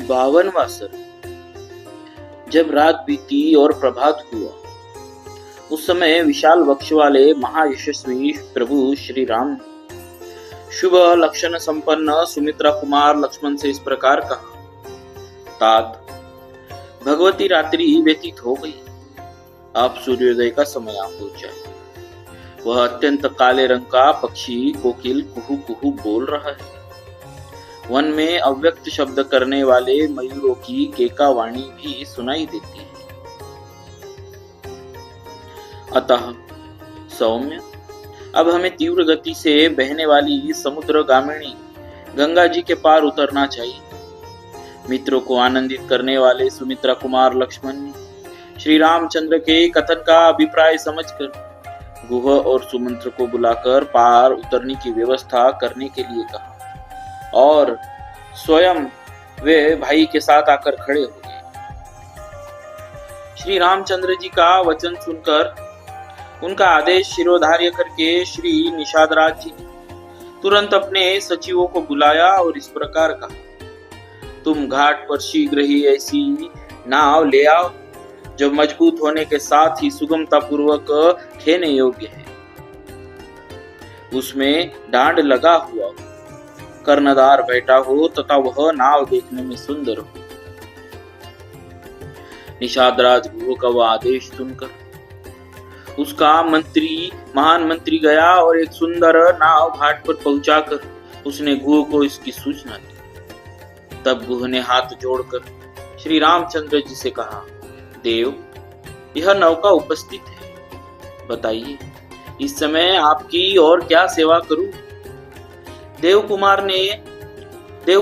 52वां सर्ग। जब रात बीती और प्रभात हुआ, उस समय विशाल वक्ष वाले महायशस्वी प्रभु श्री राम शुभ लक्षण संपन्न सुमित्रा कुमार लक्ष्मण से इस प्रकार कहा। तात, भगवती रात्रि व्यतीत हो गई, आप सूर्योदय का समय आ पहुंचा है। वह अत्यंत काले रंग का पक्षी कोकिल कुहू कुहू बोल रहा है। वन में अव्यक्त शब्द करने वाले मयूरों की केका वाणी भी सुनाई देती है। अतः सौम्य, अब हमें तीव्र गति से बहने वाली समुद्र गामिनी गंगा जी के पार उतरना चाहिए। मित्रों को आनंदित करने वाले सुमित्रा कुमार लक्ष्मण ने श्री रामचंद्र के कथन का अभिप्राय समझकर गुह और सुमंत्र को बुलाकर पार उतरने की व्यवस्था करने के लिए कहा और स्वयं वे भाई के साथ आकर खड़े हो गए। श्री रामचंद्र जी का वचन सुनकर उनका आदेश शिरोधार्य करके श्री निषादराज जी ने तुरंत अपने सचिवों को बुलाया और इस प्रकार कहा, तुम घाट पर शीघ्र ही ऐसी नाव ले आओ जो मजबूत होने के साथ ही सुगमता पूर्वक खेने योग्य है। उसमें डांड लगा हुआ हो, कर्णधार बैठा हो तथा वह नाव देखने में सुंदर हो। निषादराज गुह का वह आदेश सुनकर उसका महान मंत्री गया और एक सुंदर नाव घाट पर पहुंचाकर उसने गुह को इसकी सूचना दी। तब गुह ने हाथ जोड़कर श्री रामचंद्र जी से कहा, देव, यह नौका उपस्थित है, बताइए इस समय आपकी और क्या सेवा करूं। देव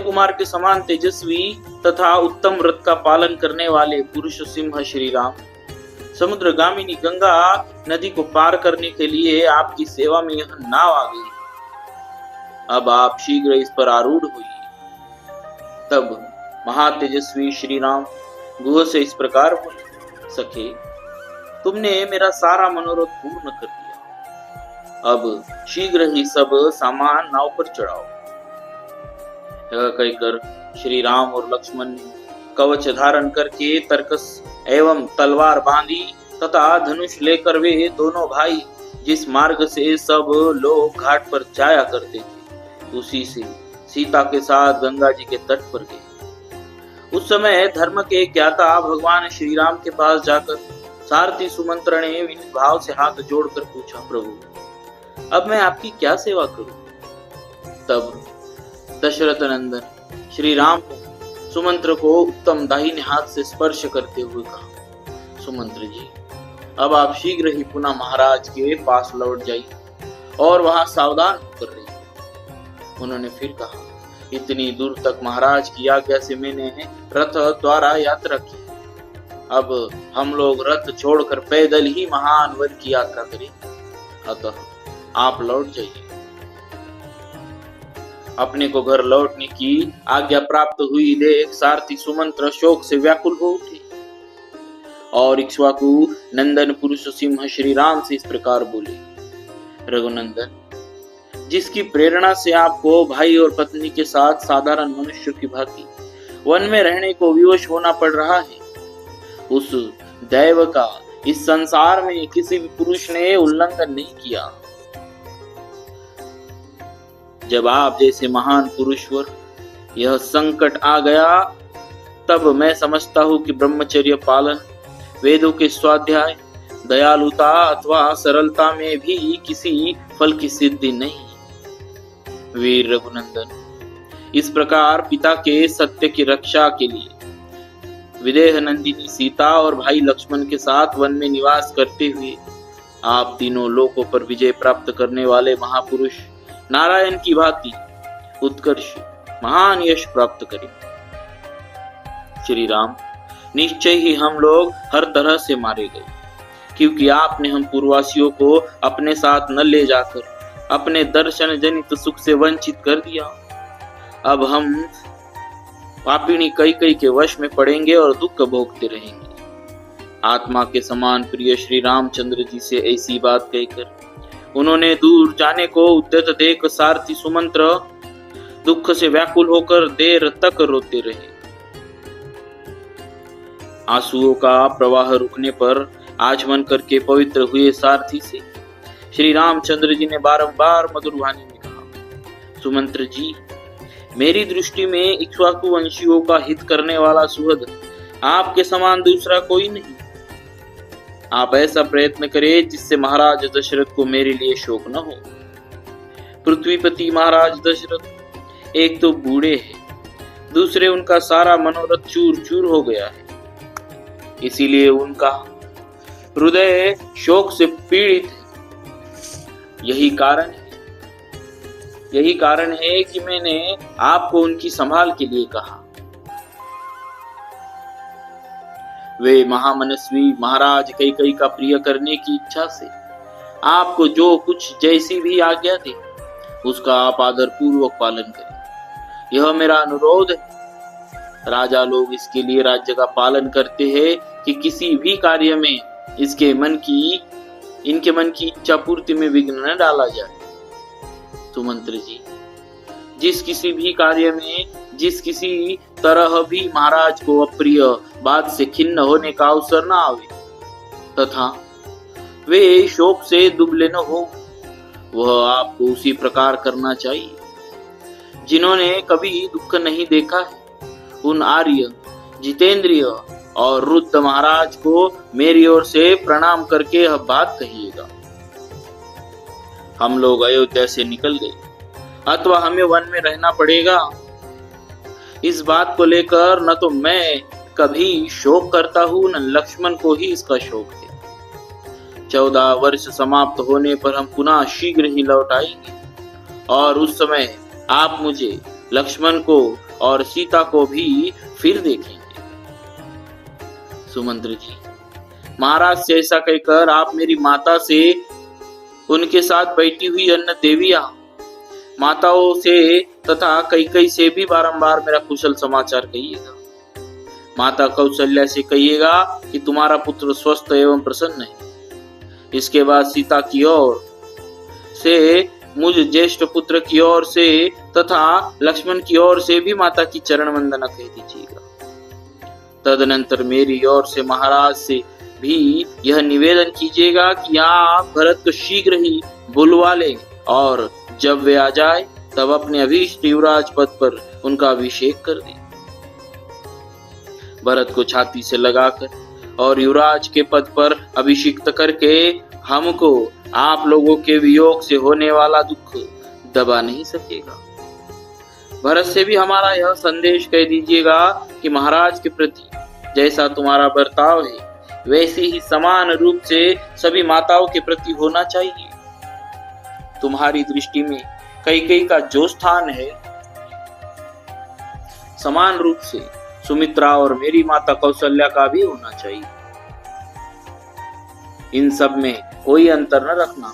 कुमार के समान तेजस्वी तथा उत्तम व्रत का पालन करने वाले पुरुष सिंह श्री राम समुद्र गामिनी गंगा नदी को पार करने के लिए आपकी सेवा में यह नाव आ गई। अब आप शीघ्र इस पर आरूढ़ होइए। तब महातेजस्वी श्री राम गुह से इस प्रकार बोले, सखे, तुमने मेरा सारा मनोरथ पूर्ण कर दिया। अब शीघ्र ही सब सामान नाव पर चढ़ाओ। यह कहकर श्री राम और लक्ष्मण ने कवच धारण करके तरकस एवं तलवार बांधी तथा धनुष लेकर वे दोनों भाई जिस मार्ग से सब लोग घाट पर जाया करते थे उसी से सीता के साथ गंगा जी के तट पर गए। उस समय धर्म के ज्ञाता भगवान श्री राम के पास जाकर सारथी सुमंत्र ने विनीत भाव से हाथ जोड़कर पूछा, प्रभु, अब मैं आपकी क्या सेवा करूं। तब दशरथ नंदन श्री राम ने सुमंत्र को उत्तम दाहिने हाथ से स्पर्श करते हुए कहा, सुमंत्र जी, अब आप शीघ्र ही पुनः महाराज के पास लौट जाइए और वहां सावधान होकर रहिए। उन्होंने फिर कहा, इतनी दूर तक महाराज की आज्ञा से मैंने रथ द्वारा यात्रा की। अब हम लोग रथ छोड़कर पैदल ही महान वन की यात्रा करें। अतः आप लौट जाइए। अपने को घर लौटने की आज्ञा प्राप्त हुई देख सारथी सुमंत्र शोक से व्याकुल हो उठे और इक्ष्वाकु नंदन पुरुष सिंह श्री राम से इस प्रकार बोले, रघुनंदन, जिसकी प्रेरणा से आपको भाई और पत्नी के साथ साधारण मनुष्य की भांति वन में रहने को विवश होना पड़ रहा है, उस दैव का इस संसार में किसी भी पुरुष ने उल्लंघन नहीं किया। जब आप जैसे महान पुरुषवर यह संकट आ गया, तब मैं समझता हूं कि ब्रह्मचर्य पालन, वेदों के स्वाध्याय, दयालुता अथवा सरलता में भी किसी फल की सिद्धि नहीं। वीर रघुनंदन, इस प्रकार पिता के सत्य की रक्षा के लिए विदेह नंदिनी सीता और भाई लक्ष्मण के साथ वन में निवास करते हुए आप तीनों लोकों पर विजय प्राप्त करने वाले महापुरुष नारायण की भांति उत्कर्ष महान यश प्राप्त करें। श्री राम, निश्चय ही हम लोग हर तरह से मारे गए, क्योंकि आपने हम पूर्ववासियों को अपने साथ न ले जाकर अपने दर्शन जनित सुख से वंचित कर दिया। अब हम पापिणी कई के वश में पड़ेंगे और दुख भोगते रहेंगे। आत्मा के समान प्रिय श्री रामचंद्र जी से ऐसी बात कहकर उन्होंने दूर जाने को उद्यत देख सारथी सुमंत्र दुख से व्याकुल होकर देर तक रोते रहे। आंसुओं का प्रवाह रुकने पर आचमन करके पवित्र हुए सारथी से श्री रामचंद्र जी ने बारंबार मधुर वाणी में कहा, सुमंत्र जी, मेरी दृष्टि में इक्ष्वाकु वंशियों का हित करने वाला सुहृद आपके समान दूसरा कोई नहीं। आप ऐसा प्रयत्न करें जिससे महाराज दशरथ को मेरे लिए शोक न हो। पृथ्वीपति महाराज दशरथ एक तो बूढ़े हैं, दूसरे उनका सारा मनोरथ चूर चूर हो गया है, इसीलिए उनका हृदय शोक से पीड़ित है। यही कारण है कि मैंने आपको उनकी संभाल के लिए कहा। वे महामनस्वी महाराज कैकेयी का प्रिय करने की इच्छा से आपको जो कुछ जैसी भी आज्ञा दे उसका आप आदर पूर्वक पालन करें, यह मेरा अनुरोध है। राजा लोग इसके लिए राज्य का पालन करते हैं कि किसी भी कार्य में इनके मन की इच्छा पूर्ति में विघ्न न डाला जाए। सुमंत्र जी, जिस किसी भी कार्य में जिस किसी तरह भी महाराज को अप्रिय बात से खिन्न होने का अवसर न आवे तथा वे शोक से दुबले न हो, वह आपको उसी प्रकार करना चाहिए। जिन्होंने कभी दुख नहीं देखा है उन आर्य, जितेंद्रिय और रुद्र महाराज को मेरी ओर से प्रणाम करके यह बात कहिएगा। हम लोग अयोध्या से निकल गए अथवा हमें वन में रहना पड़ेगा, इस बात को लेकर न तो मैं कभी शोक करता हूँ न लक्ष्मण को ही इसका शोक है। 14 वर्ष समाप्त होने पर हम पुनः शीघ्र ही लौट आएंगे और उस समय आप मुझे, लक्ष्मण को और सीता को भी फिर देखेंगे। सुमंत्र जी, महाराज से ऐसा कहकर आप मेरी माता से, उनके साथ बैठी हुई अन्य देवियां माताओं से तथा कैकेयी से भी बारंबार मेरा कुशल समाचार कहिएगा। माता कौशल्या से कहिएगा कि तुम्हारा पुत्र स्वस्थ एवं प्रसन्न है। इसके बाद सीता की ओर से, मुझ ज्येष्ठ पुत्र की ओर से तथा लक्ष्मण की ओर से भी माता की चरण वंदना कह दीजिएगा। तदनंतर मेरी ओर से महाराज से भी यह निवेदन कीजिएगा कि आप भरत को शीघ्र ही बुलवा ले और जब वे आ जाए तब अपने अभीष्ट युवराज पद पर उनका अभिषेक कर दे। भरत को छाती से लगाकर और युवराज के पद पर अभिषिक्त करके हमको आप लोगों के वियोग से होने वाला दुख दबा नहीं सकेगा। भरत से भी हमारा यह संदेश कह दीजिएगा कि महाराज के प्रति जैसा तुम्हारा बर्ताव है वैसे ही समान रूप से सभी माताओं के प्रति होना चाहिए। तुम्हारी दृष्टि में कैकेयी का जो स्थान है समान रूप से सुमित्रा और मेरी माता कौशल्या का भी होना चाहिए। इन सब में कोई अंतर न रखना।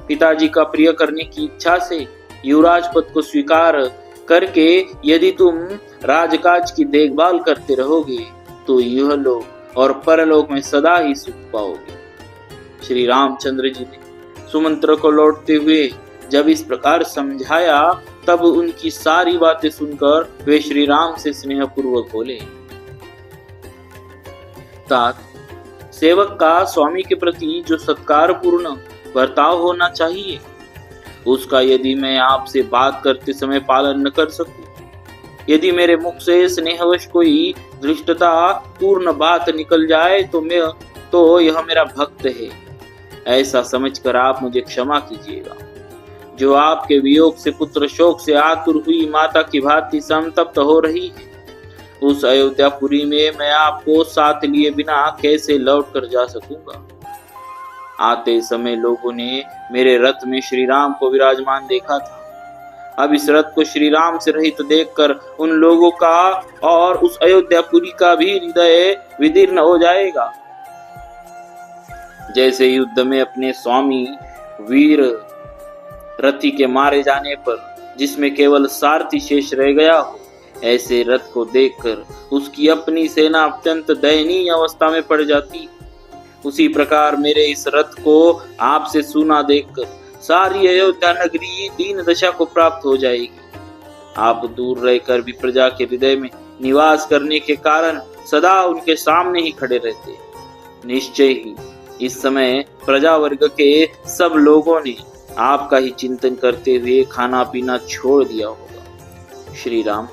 पिताजी का प्रिय करने की इच्छा से युवराज पद को स्वीकार करके यदि तुम राजकाज की देखभाल करते रहोगे तो यह लोक और परलोक में सदा ही सुख पाओगे। श्री रामचंद्र जी ने सुमंत्र को लौटते हुए जब इस प्रकार समझाया तब उनकी सारी बातें सुनकर वे श्री राम से स्नेह पूर्वक बोले, तात, सेवक का स्वामी के प्रति जो सत्कार पूर्ण बर्ताव होना चाहिए उसका यदि मैं आपसे बात करते समय पालन न कर सकूं, यदि मेरे मुख से स्नेहवश कोई धृष्टता पूर्ण बात निकल जाए तो यह मेरा भक्त है, ऐसा समझकर आप मुझे क्षमा कीजिएगा। जो आपके वियोग से पुत्र शोक से आतुर हुई माता की भांति संतप्त हो रही है, उस अयोध्यापुरी में मैं आपको साथ लिए बिना कैसे लौट कर जा सकूंगा। आते समय लोगों ने मेरे रथ में श्री राम को विराजमान देखा था, अब इस रथ को श्री राम से रहित देखकर उन लोगों का और उस अयोध्यापुरी का भी हृदय विदीर्ण हो जाएगा। जैसे युद्ध में अपने स्वामी वीर रथी के मारे जाने पर जिसमें केवल सारथी शेष रह गया हो, ऐसे रथ को देखकर उसकी अपनी सेना अत्यंत दयनीय अवस्था में पड़ जाती। उसी प्रकार मेरे इस रथ को आपसे सूना देखकर सारी अयोध्या नगरी दीन दशा को प्राप्त हो जाएगी। आप दूर रहकर भी प्रजा के हृदय में निवास करने के कारण सदा उनके सामने ही खड़े रहते। निश्चय ही इस समय प्रजा वर्ग के सब लोगों ने आपका ही चिंतन करते हुए खाना पीना छोड़ दिया होगा। श्री राम,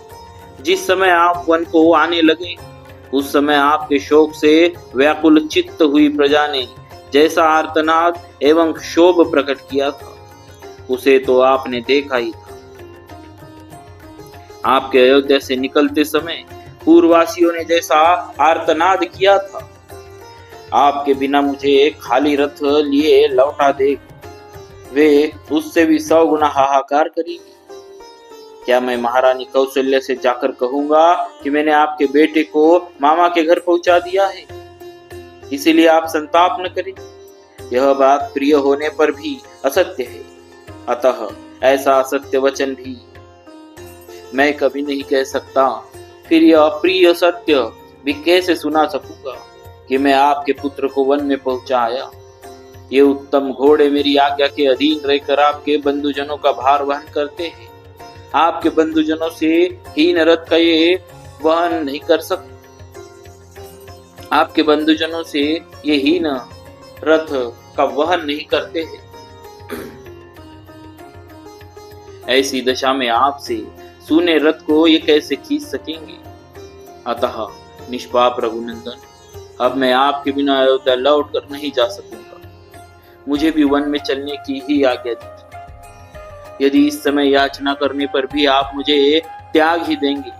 जिस समय आप वन को आने लगे उस समय आपके शोक से व्याकुल चित्त हुई प्रजा ने जैसा आर्तनाद एवं क्षोभ प्रकट किया था उसे तो आपने देखा ही था। आपके अयोध्या से निकलते समय पूर्ववासियों ने जैसा आर्तनाद किया था, आपके बिना मुझे खाली रथ लिए लौटा देख वे उससे भी 100 गुना हाहाकार करेगी। क्या मैं महारानी कौशल्या से जाकर कहूंगा कि मैंने आपके बेटे को मामा के घर पहुंचा दिया है, इसीलिए आप संताप न करें। यह बात प्रिय होने पर भी असत्य है, अतः ऐसा असत्य वचन भी मैं कभी नहीं कह सकता। फिर यह अप्रिय सत्य भी कैसे सुना सकूंगा कि मैं आपके पुत्र को वन में पहुंचाया। ये उत्तम घोड़े मेरी आज्ञा के अधीन रहकर आपके बंधुजनों का भार वहन करते हैं। आपके बंधुजनों से हीन रथ का ये वहन नहीं कर सकते। आपके बंधुजनों से ये हीन रथ का वहन नहीं करते हैं। ऐसी दशा में आपसे सूने रथ को ये कैसे खींच सकेंगे। अतः निष्पाप रघुनंदन, अब मैं आपके बिना अयोध्या लौट कर नहीं जा सकूंगा। मुझे भी वन में चलने की ही आज्ञा दीजिए। यदि इस समय याचना करने पर भी आप मुझे त्याग ही देंगे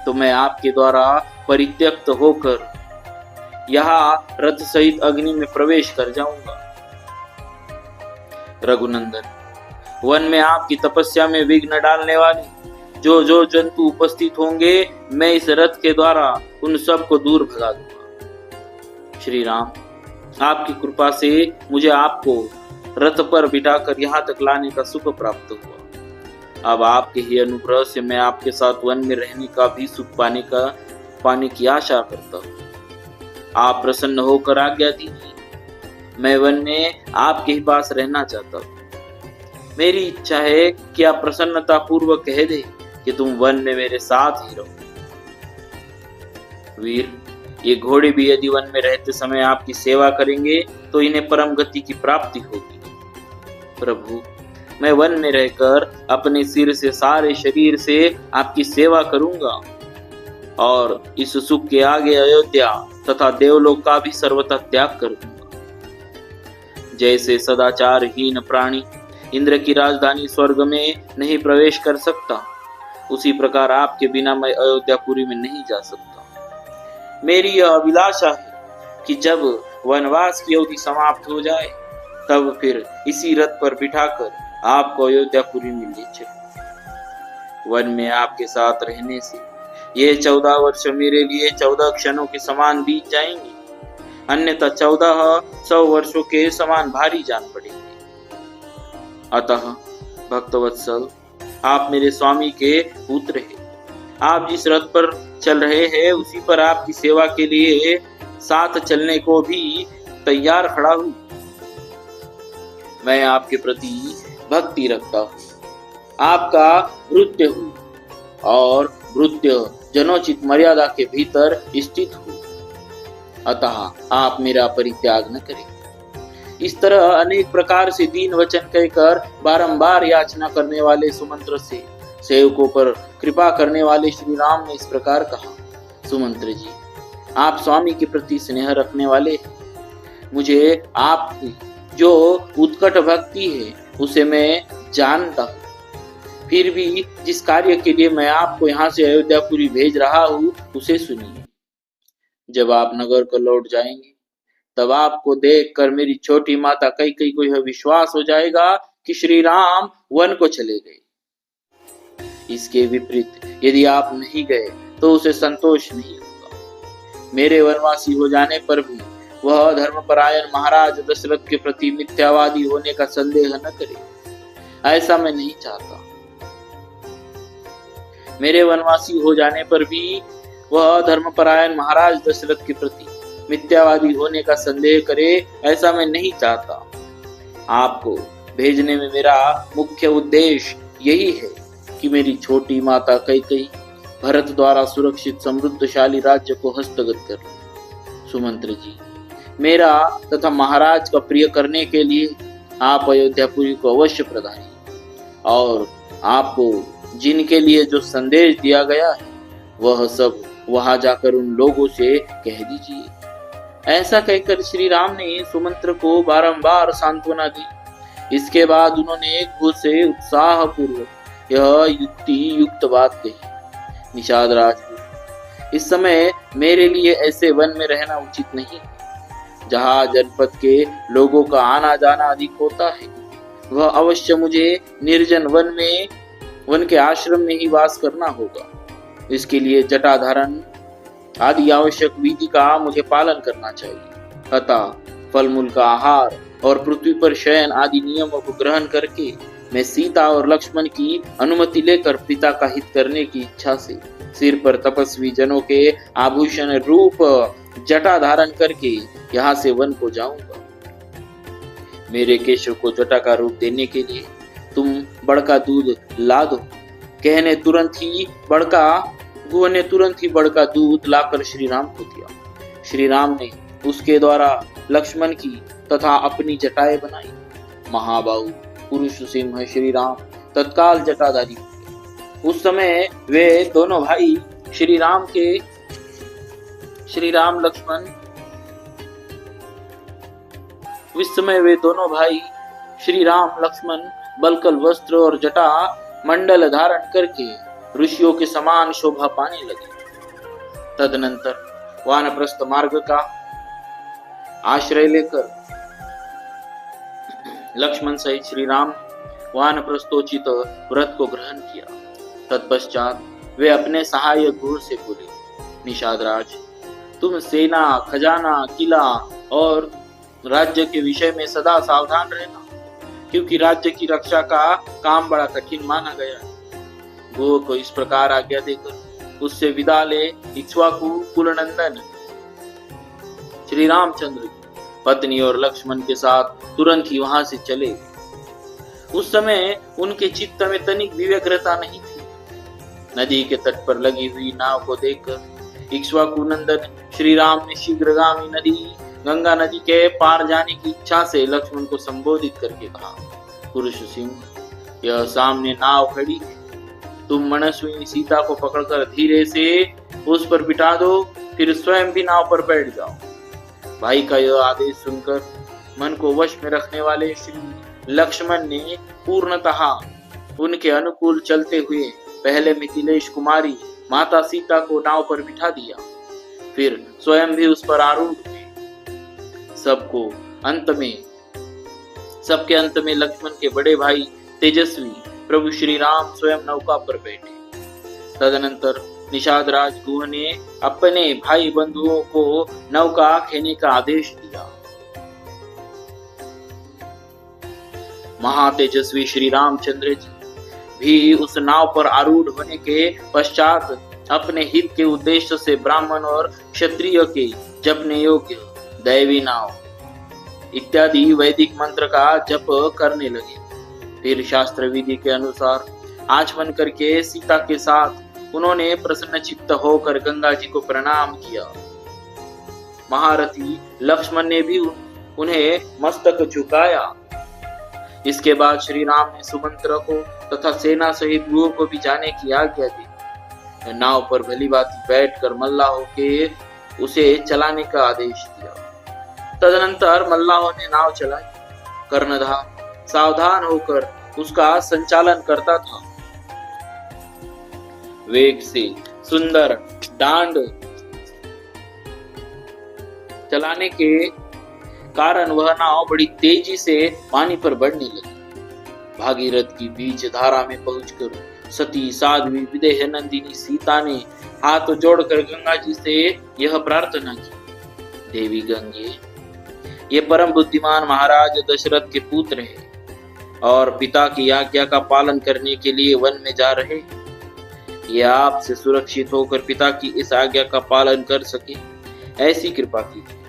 तो मैं आपके द्वारा परित्यक्त होकर यहाँ रथ सहित अग्नि में प्रवेश कर जाऊंगा। रघुनंदन, वन में आपकी तपस्या में विघ्न डालने वाले जो जो जंतु उपस्थित होंगे मैं इस रथ के द्वारा उन सब को दूर भगा दूंगा। श्री राम, आपकी कृपा से मुझे आपको रथ पर बिठाकर यहाँ तक लाने का सुख प्राप्त हुआ। अब आपके ही अनुग्रह से मैं आपके साथ वन में रहने का भी सुख पाने की आशा करता हूँ। आप प्रसन्न होकर आज्ञा दीजिए। मैं वन में आपके ही पास रहना चाहता हूँ। मेरी इच्छा है कि आप प्रसन्नता पूर्वक कह दे कि तुम वन में मेरे साथ ही रहो। वीर, ये घोड़े भी यदि वन में रहते समय आपकी सेवा करेंगे तो इन्हें परम गति की प्राप्ति होगी। प्रभु, मैं वन में रहकर अपने सिर से सारे शरीर से आपकी सेवा करूंगा और इस सुख के आगे अयोध्या तथा देवलोक का भी सर्वथा त्याग कर दूंगा। जैसे सदाचारहीन प्राणी इंद्र की राजधानी स्वर्ग में नहीं प्रवेश कर सकता, उसी प्रकार आपके बिना मैं अयोध्यापुरी में नहीं जा सकता। मेरी यह अभिलाषा है कि जब वनवास की अवधि समाप्त हो जाए तब फिर इसी रथ पर बिठाकर आपको अयोध्यापुरी में ले चलूं। वन में आपके साथ रहने से ये 14 वर्ष मेरे लिए 14 क्षणों के समान बीत जाएंगे, अन्यथा 1400 वर्षों के समान भारी जान पड़ेंगे। अतः भक्तवत्सल, आप मेरे स्वामी के पुत्र हैं। आप जिस रथ पर चल रहे हैं उसी पर आपकी सेवा के लिए साथ चलने को भी तैयार खड़ा हूं। मैं आपके प्रति भक्ति रखता हूं, आपका भृत्य हूं और भृत्य जनोचित मर्यादा के भीतर स्थित हूं। अतः आप मेरा परित्याग न करें। इस तरह अनेक प्रकार से दीन वचन कहकर बारंबार याचना करने वाले सुमंत्र से सेवकों पर कृपा करने वाले श्री राम ने इस प्रकार कहा, सुमंत्र जी, आप स्वामी के प्रति स्नेह रखने वाले हैं। मुझे आपकी जो उत्कट भक्ति है उसे मैं जानता हूँ। फिर भी जिस कार्य के लिए मैं आपको यहाँ से अयोध्यापुरी भेज रहा हूँ उसे सुनिए। जब आप नगर को लौट जाएंगे तब आपको देखकर मेरी छोटी माता कैकेयी को यह विश्वास हो जाएगा कि श्री राम वन को चले गए। इसके विपरीत यदि आप नहीं गए तो उसे संतोष नहीं होगा। मेरे वनवासी हो जाने पर भी वह धर्मपरायण महाराज दशरथ के प्रति मिथ्यावादी होने का संदेह न करे, ऐसा मैं नहीं चाहता। मेरे वनवासी हो जाने पर भी वह धर्मपरायण महाराज दशरथ के प्रति मिथ्यावादी होने का संदेह करे, ऐसा मैं नहीं चाहता। आपको भेजने में मेरा मुख्य उद्देश्य यही है कि मेरी छोटी माता कैकेयी भरत द्वारा सुरक्षित समृद्धशाली राज्य को हस्तगत कर लो। सुमंत्र जी, मेरा तथा महाराज का प्रिय करने के लिए आप अयोध्यापुरी को अवश्य प्रधानिए और आपको जिनके लिए जो संदेश दिया गया है वह सब वहां जाकर उन लोगों से कह दीजिए। ऐसा कहकर श्री राम ने सुमंत्र को बारंबार सांत्वना दी। इसके बाद उन्होंने एक भूत से उत्साह पूर्वक यह युक्ति युक्त बात कही। निषाद राजपूत, इस समय मेरे लिए ऐसे वन में रहना उचित नहीं। जहाँ जनपद के लोगों का आना जाना अधिक होता है वह अवश्य मुझे निर्जन वन के आश्रम में ही वास करना होगा। इसके लिए जटा धारण आदि आवश्यक विधि का मुझे पालन करना चाहिए। अतः फल मूल का आहार और पृथ्वी पर शयन आदि नियमों को ग्रहण करके मैं सीता और लक्ष्मण की अनुमति लेकर पिता का हित करने की इच्छा से सिर पर तपस्वी जनों के आभूषण रूप जटा धारण करके यहाँ से वन को जाऊंगा। मेरे केशव को जटा का रूप देने के लिए तुम बड़का दूध ला दो। गुह ने तुरंत ही बड़का दूध लाकर श्री राम को दिया। श्री राम ने उसके द्वारा लक्ष्मण की तथा अपनी जटाएं बनाई। महाबाहु पुरुष सिंह श्री राम तत्काल जटाधारी हो गए। उस समय वे दोनों भाई श्री राम लक्ष्मण बलकल वस्त्र और जटा मंडल धारण करके ऋषियों के समान शोभा पाने लगे। तदनंतर वानप्रस्थ मार्ग का आश्रय लेकर लक्ष्मण सहित श्री राम वानप्रस्थोचित व्रत को ग्रहण किया। तत्पश्चात वे अपने सहायक घोर से बोले, निषादराज, तुम सेना, खजाना, किला और राज्य के विषय में सदा सावधान रहना, क्योंकि राज्य की रक्षा का काम बड़ा कठिन माना गया है। गुह को इस प्रकार आज्ञा देकर उससे विदा ले इक्ष्वाकु कुलनंदन श्री रामचंद्र पत्नी और लक्ष्मण के साथ तुरंत ही वहां से चले। उस समय उनके चित्त में तनिक विव्यग्रता नहीं थी। नदी के तट पर लगी हुई नाव को देखकर इक्ष्वाकु नंदन श्री राम ने शीघ्रगामी नदी गंगा नदी के पार जाने की इच्छा से लक्ष्मण को संबोधित करके कहा, पुरुष सिंह, यह सामने नाव खड़ी है। तुम मनस्विनी सीता को पकड़कर धीरे से उस पर बिठा दो, फिर स्वयं भी नाव पर बैठ जाओ। भाई का यह आदेश सुनकर मन को वश में रखने वाले श्री लक्ष्मण ने पूर्णतः उनके अनुकूल चलते हुए पहले मिथिलेश कुमारी माता सीता को नाव पर बिठा दिया, फिर स्वयं भी उस पर आरूढ़ हुए। सबके अंत में लक्ष्मण के बड़े भाई तेजस्वी प्रभु श्री राम स्वयं नौका पर बैठे। तदनंतर निषाद राज गुह ने अपने भाई बंधुओं को नौका खेने का आदेश दिया। महातेजस्वी श्री रामचंद्र जी भी उस नाव पर आरूढ़ होने के पश्चात अपने हित के उद्देश्य से ब्राह्मण और क्षत्रिय के जपने योग्य दैवी नाव इत्यादि वैदिक मंत्र का जप करने लगे। फिर शास्त्र विधि के अनुसार आचमन करके सीता के साथ उन्होंने प्रसन्न चित्त होकर गंगा जी को प्रणाम किया। महारथी लक्ष्मण ने भी उन्हें मस्तक झुकाया। इसके बाद श्री राम ने सुमंत्र को तथा सेना सहित गुह को भी जाने की आज्ञा दी। नाव पर भली भांति बैठकर मल्लाहों के उसे चलाने का आदेश दिया। तदनंतर मल्लाहों ने नाव चलाई। कर्णधार सावधान होकर उसका संचालन करता था। वेग से सुंदर डांड चलाने के कारण वह नाव बड़ी तेजी से पानी पर बढ़ने लगी। भागीरथ की बीच धारा में पहुंचकर सती साध्वी विदेह नंदिनी सीता ने हाथ जोड़कर गंगा जी से यह प्रार्थना की, देवी गंगे, ये परम बुद्धिमान महाराज दशरथ के पुत्र हैं और पिता की आज्ञा का पालन करने के लिए वन में जा रहे। ये आपसे सुरक्षित होकर पिता की इस आज्ञा का पालन कर सके, ऐसी कृपा कीजिए।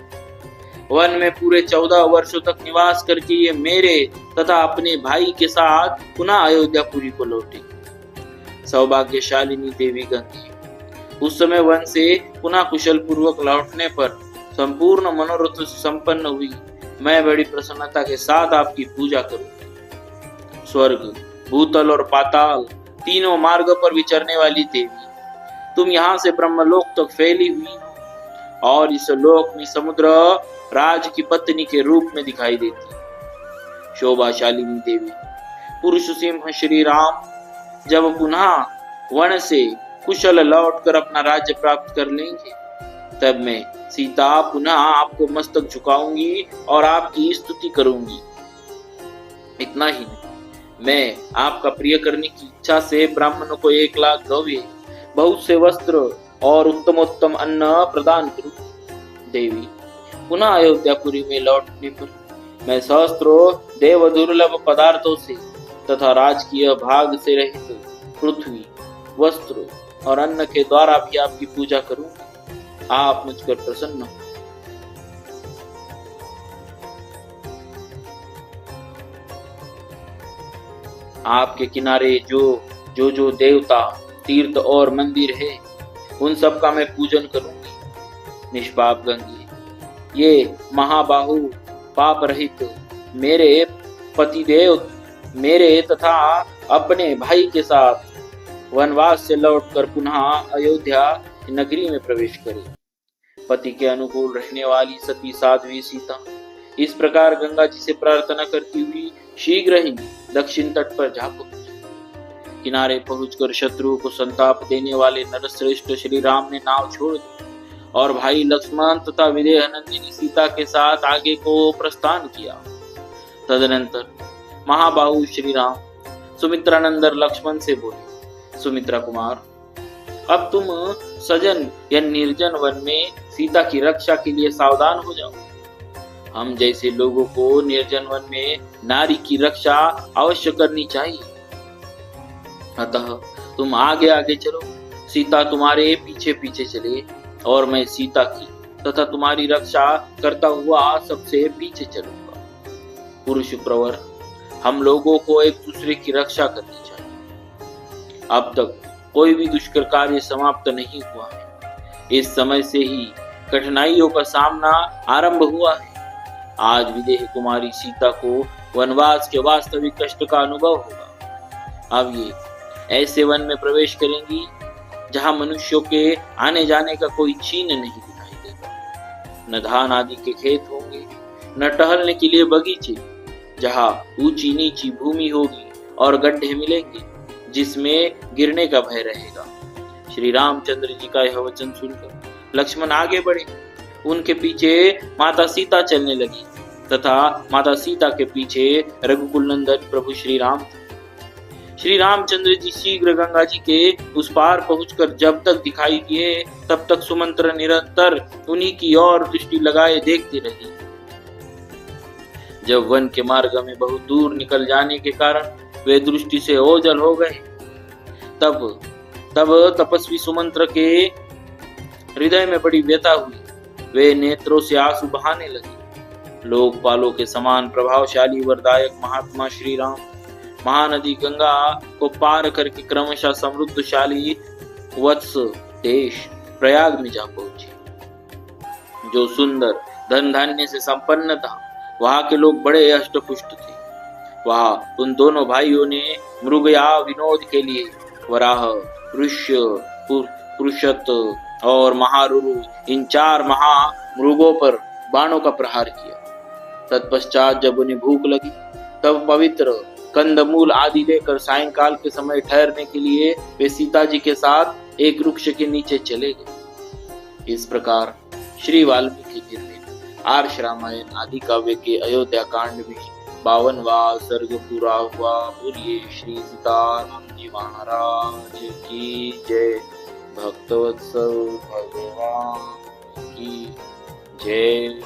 वन में पूरे 14 वर्षों तक निवास करके ये मेरे तथा अपने भाई के साथ पुनः अयोध्यापुरी को लौटे। सौभाग्यशालिनी देवी गंगे, उस समय वन से पुनः कुशल पूर्वक लौटने पर संपूर्ण मनोरथ संपन्न हुई मैं बड़ी प्रसन्नता के साथ आपकी पूजा करूं। स्वर्ग, भूतल और पाताल तीनों मार्ग पर विचरने वाली देवी, तुम यहाँ से ब्रह्मलोक तक फैली हुई हो और इस लोक में समुद्र राज की पत्नी के रूप में दिखाई देती। शोभाशालिनी देवी, पुरुष सिंह श्री राम जब पुनः वन से कुशल लौटकर अपना राज्य प्राप्त कर लेंगे, तब मैं सीता पुनः आपको मस्तक झुकाऊंगी और आपकी स्तुति करूंगी। इतना ही नहीं, मैं आपका प्रिय करने की इच्छा से ब्राह्मणों को 1 लाख गौवे, बहुत से वस्त्र और उत्तमोत्तम अन्न प्रदान करूं। देवी, पुनः अयोध्यापुरी में लौटने पर मैं सहस्त्रों देव दुर्लभ पदार्थों से तथा राजकीय भाग से रहित पृथ्वी, वस्त्र और अन्न के द्वारा भी आपकी पूजा करूं। आप मुझ पर प्रसन्न हो। आपके किनारे जो देवता, तीर्थ और मंदिर है, उन सब का मैं पूजन करूंगी। निष्पाप गंगे, ये महाबाहु पाप रहित मेरे पतिदेव मेरे तथा अपने भाई के साथ वनवास से लौटकर पुनः अयोध्या नगरी में प्रवेश करे। पति के अनुकूल रहने वाली सती साध्वी सीता इस प्रकार गंगा जी से प्रार्थना करती हुई शीघ्र ही दक्षिण तट पर जा पहुंची। किनारे पहुंचकर शत्रु को संताप देने वाले नरश्रेष्ठ श्री राम ने नाव छोड़ दी और भाई लक्ष्मण तथा विदेह नंदिनी सीता के साथ आगे को प्रस्थान किया। तदनंतर महाबाहु श्री राम सुमित्रानंदर लक्ष्मण से बोले, सुमित्रा कुमार, अब तुम सजन या निर्जन वन में सीता की रक्षा के लिए सावधान हो जाओ। हम जैसे लोगों को निर्जन वन में नारी की रक्षा अवश्य करनी चाहिए। अतः तुम आगे आगे चलो, सीता तुम्हारे पीछे पीछे चले और मैं सीता की तथा तुम्हारी रक्षा करता हुआ सबसे पीछे चलूंगा। पुरुष प्रवर, हम लोगों को एक दूसरे की रक्षा करनी चाहिए। अब तक कोई भी दुष्कर कार्य समाप्त नहीं हुआ है। इस समय से ही कठिनाइयों का सामना आरंभ हुआ है। आज विदेह कुमारी सीता को वनवास के वास्तविक कष्ट का अनुभव होगा। अब ये ऐसे वन में प्रवेश करेंगी जहां मनुष्यों के आने जाने का कोई चिन्ह नहीं दिखाई देगा। न धान आदि के खेत होंगे, न टहलने के लिए बगीचे, जहां ऊंची नीची भूमि होगी और गड्ढे मिलेंगे जिसमें गिरने का भय रहेगा। श्री रामचंद्र जी का यह वचन सुनकर लक्ष्मण आगे बढ़े। उनके पीछे माता सीता चलने लगी तथा माता सीता के पीछे रघुकुल नंदन प्रभु श्री राम थे। श्री रामचंद्र जी शीघ्र गंगा जी के उस पार पहुंचकर जब तक दिखाई दिए तब तक सुमंत्र निरंतर उन्हीं की ओर दृष्टि लगाए देखती रही। जब वन के मार्ग में बहुत दूर निकल जाने के कारण वे दृष्टि से ओझल हो गए, तब तपस्वी सुमंत्र के हृदय में बड़ी व्यथा हुई। वे नेत्रों से आंसू बहाने लगे। लोकपालों के समान प्रभावशाली वरदायक महात्मा श्री राम महानदी गंगा को पार करके क्रमशः समृद्धशाली वत्स देश प्रयाग में जा पहुंचे, जो सुंदर धन धान्य से संपन्न था। वहां के लोग बड़े अष्टपुष्ट थे। वहां उन दोनों भाइयों ने मृगया विनोद के लिए वराह, ऋष्य, पुरुषत और महारुरु इन 4 महामृगों पर बाणों का प्रहार किया। तत्पश्चात जब उन्हें भूख लगी तब पवित्र कंदमूल आदि लेकर सायंकाल के समय ठहरने के लिए वे सीता जी के साथ एक वृक्ष के नीचे चले गए। इस प्रकार श्री वाल्मीकि निर्मित आर्ष रामायण आदि काव्य के अयोध्या कांड में 52वां सर्ग पूरा हुआ। बोलिए श्री सीताराम जी महाराज की जय। भक्तवत्सल भगवान की जय।